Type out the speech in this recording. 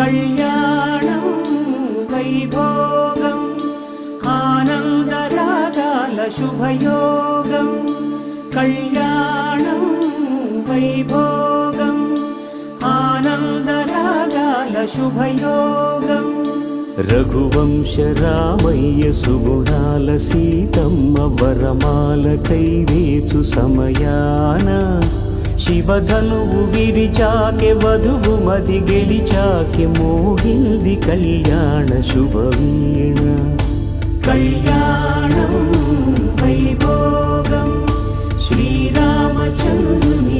కళ్యాణం వైభోగం ఆనందరాగాల శుభయోగం కళ్యాణం వైభోగం ఆనందరాగాల శుభయోగం రఘువంశ రామయ్య సుగుణాల సీతమ్మ వరమాల కైవేచు సమయాన శివధనువు విరిచాకె వధువు మది గెలిచాకె మోగింది కళ్యాణ శుభవీణ కళ్యాణం వైభోగం శ్రీరామచంద్రుని